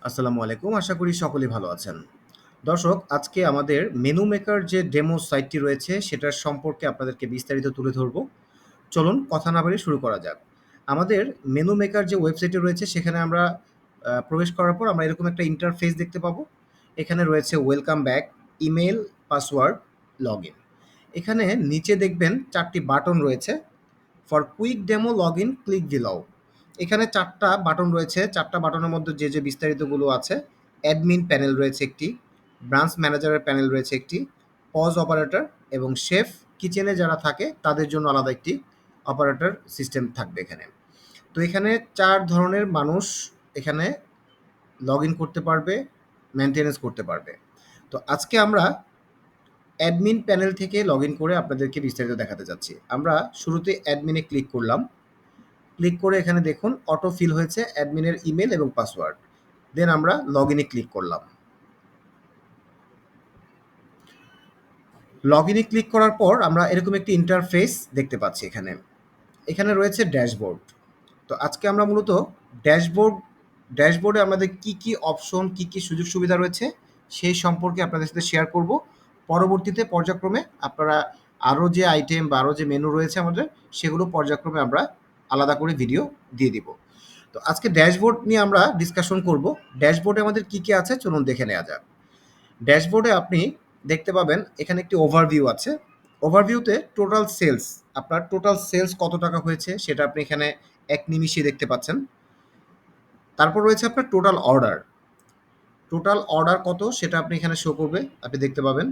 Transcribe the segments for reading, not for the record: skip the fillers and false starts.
আসসালামু আলাইকুম। আশা করি সকলেই ভালো আছেন। দর্শক, আজকে আমাদের মেনু মেকার যে ডেমো সাইটটি রয়েছে, সেটার সম্পর্কে আপনাদেরকে বিস্তারিত তুলে ধরব। চলুন কথা না বাড়িয়ে শুরু করা যাক। আমাদের মেনু মেকার যে ওয়েবসাইটটি রয়েছে, সেখানে আমরা প্রবেশ করার পর আমরা এরকম একটা ইন্টারফেস দেখতে পাবো। এখানে রয়েছে welcome back, email, password, login. এখানে নিচে দেখবেন ৪ টি বাটন রয়েছে। For quick demo login click বিলাও। এখানে ৪ টা বাটন রয়েছে। ৪ টা বাটনের মধ্যে যে বিস্তারিতগুলো আছে, অ্যাডমিন প্যানেল রয়েছে একটি, ব্রাঞ্চ ম্যানেজারের প্যানেল রয়েছে একটি, পজ অপারেটর এবং শেফ কিচেনে যারা থাকে তাদের জন্য আলাদা একটি অপারেটর সিস্টেম থাকবে এখানে। তো এখানে ৪ ধরনের মানুষ এখানে লগইন করতে পারবে, মেইনটেন্যান্স করতে পারবে। তো আজকে আমরা অ্যাডমিন প্যানেল থেকে লগইন করে আপনাদেরকে বিস্তারিত দেখাতে যাচ্ছি। আমরা শুরুতে অ্যাডমিনে ক্লিক করলাম। ক্লিক করে এখানে দেখুন অটো ফিল হয়েছে অ্যাডমিনের ইমেল এবং পাসওয়ার্ড। দেন আমরা লগইনে ক্লিক করলাম। লগইনে ক্লিক করার পর আমরা এরকম একটি ইন্টারফেস দেখতে পাচ্ছি এখানে। এখানে রয়েছে ড্যাশবোর্ড। তো আজকে আমরা মূলত ড্যাশবোর্ডে আমাদের কি অপশন, কি সুযোগ সুবিধা রয়েছে সেই সম্পর্কে আপনাদের সাথে শেয়ার করব। পরবর্তীতে পর্যায়ক্রমে আপনারা আরও যে আইটেম বা আরও যে মেনু রয়েছে আমাদের, সেগুলো পর্যায়ক্রমে আমরা আলাদা করে ভিডিও দিয়ে দিব। তো আজকে ড্যাশবোর্ড নিয়ে আমরা ডিসকাশন করব। ড্যাশবোর্ডে আমাদের কি আছে চলুন দেখে নেওয়া যাক। ড্যাশবোর্ডে আপনি দেখতে পাবেন এখানে একটি ওভারভিউ আছে। ওভারভিউতে টোটাল সেলস, আপনার টোটাল সেলস কত টাকা হয়েছে সেটা আপনি এখানে এক নিমিষেই দেখতে পাচ্ছেন। তারপর রয়েছে আপনার টোটাল অর্ডার। টোটাল অর্ডার কত সেটা আপনি এখানে শো করবে, আপনি দেখতে পাবেন।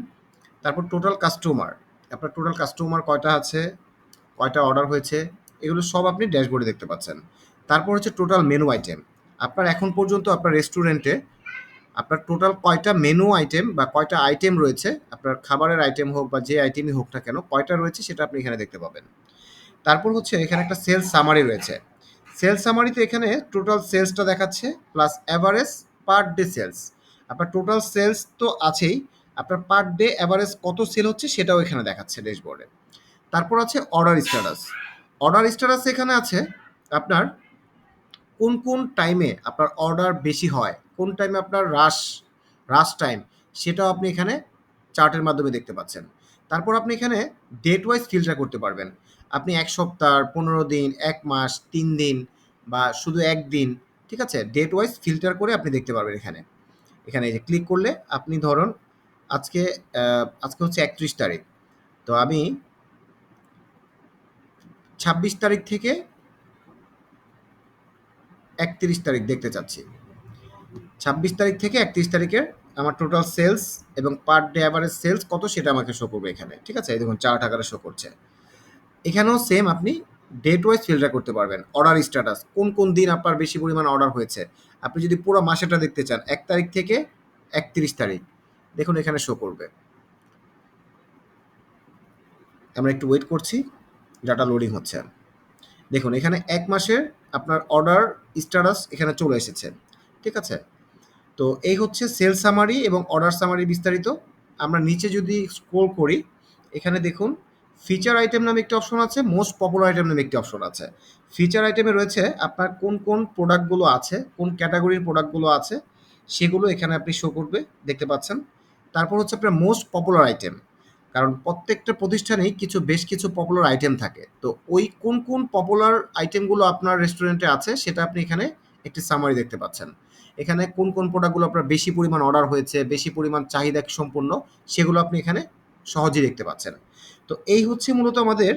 তারপর টোটাল কাস্টমার, আপনার টোটাল কাস্টমার কয়টা আছে, কয়টা অর্ডার হয়েছে, এগুলো সব আপনি ড্যাশবোর্ডে দেখতে পাচ্ছেন। তারপর হচ্ছে টোটাল মেনু আইটেম। আপনার এখন পর্যন্ত আপনার রেস্টুরেন্টে আপনার টোটাল কয়টা মেনু আইটেম বা কয়টা আইটেম রয়েছে, আপনার খাবারের আইটেম হোক বা যে আইটেমই হোক না কেন, কয়টা রয়েছে সেটা আপনি এখানে দেখতে পাবেন। তারপর হচ্ছে এখানে একটা সেলস সামারি রয়েছে। সেলস সামারিতে এখানে টোটাল সেলসটা দেখাচ্ছে plus average per day sales. আপনার টোটাল সেলস তো আছেই, আপনার পার ডে অ্যাভারেজ কত সেল হচ্ছে সেটাও এখানে দেখাচ্ছে ড্যাশবোর্ডে। তারপর আছে অর্ডার স্ট্যাটাস। অর্ডার স্ট্যাটাস এখানে আছে আপনার কোন টাইমে আপনার অর্ডার বেশি হয়, কোন টাইমে আপনার রাশ টাইম, সেটাও আপনি এখানে চার্টের মাধ্যমে দেখতে পাচ্ছেন। তারপর আপনি এখানে ডেট ওয়াইজ ফিল্টার করতে পারবেন। আপনি ১ সপ্তাহ, ১৫ দিন, ১ মাস, ৩ দিন বা শুধু ১ দিন, ঠিক আছে? ডেট ওয়াইজ ফিল্টার করে আপনি দেখতে পারবেন এখানে। এখানে এই যে ক্লিক করলে আপনি ধরুন আজকে আজকে হচ্ছে ৩১ তারিখ। তো আমি ২৬ তারিখ থেকে ৩১ তারিখ দেখতে চাচ্ছি। ২৬ তারিখ থেকে ৩১ তারিখের আমার টোটাল সেলস এবং পার ডে অ্যাভারেজ সেলস কত সেটা আমাকে শো করবে এখানে। ঠিক আছে? এই দেখুন চার্ট আকারে শো করছে। এখানেও সেম আপনি ডেট ওয়াইজ ফিল্টার করতে পারবেন। অর্ডার স্ট্যাটাস কোন দিন আপনার বেশি পরিমাণ অর্ডার হয়েছে। আপনি যদি পুরো মাসেটা দেখতে চান ১ তারিখ থেকে ৩১ তারিখ, দেখুন এখানে শো করবে। আমরা একটু ওয়েট করছি, ডাটা লোডিং হচ্ছে। দেখুন এখানে ১ মাসের আপনার অর্ডার স্ট্যাটাস এখানে চলে এসেছে। ঠিক আছে? তো এই হচ্ছে সেল সামারি এবং অর্ডার সামারি বিস্তারিত। আমরা নিচে যদি স্ক্রল করি, এখানে দেখুন ফিচার আইটেম নামে একটি অপশন আছে, মোস্ট পপুলার আইটেম নামে একটি অপশন আছে। ফিচার আইটেমে রয়েছে আপনার কোন প্রোডাক্টগুলো আছে, কোন ক্যাটাগরির প্রোডাক্টগুলো আছে, সেগুলো এখানে আপনি শো করবে, দেখতে পাচ্ছেন। তারপর হচ্ছে আপনার মোস্ট পপুলার আইটেম, কারণ প্রত্যেকটা প্রতিষ্ঠানেই বেশ কিছু পপুলার আইটেম থাকে। তো ওই কোন পপুলার আইটেমগুলো আপনার রেস্টুরেন্টে আছে সেটা আপনি এখানে একটি সামারি দেখতে পাচ্ছেন। এখানে কোন প্রোডাক্টগুলো আপনার বেশি পরিমাণ অর্ডার হয়েছে, বেশি পরিমাণ চাহিদা সম্পন্ন, সেগুলো আপনি এখানে সহজেই দেখতে পাচ্ছেন। তো এই হচ্ছে মূলত আমাদের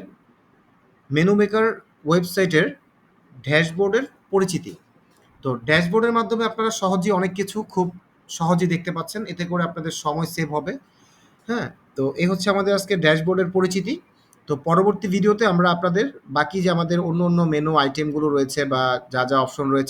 মেনু মেকার ওয়েবসাইটের ড্যাশবোর্ডের পরিচিতি। তো ড্যাশবোর্ডের মাধ্যমে আপনারা সহজেই অনেক কিছু খুব সহজেই দেখতে পাচ্ছেন। এতে করে আপনাদের সময় সেভ হবে। হ্যাঁ? তো এই হচ্ছে আমাদের আজকে ড্যাশবোর্ডের পরিচিতি। তো পরবর্তী ভিডিওতে আমরা আপনাদের বাকি যে আমাদের অন্য মেনু আইটেমগুলো রয়েছে বা যা অপশন রয়েছে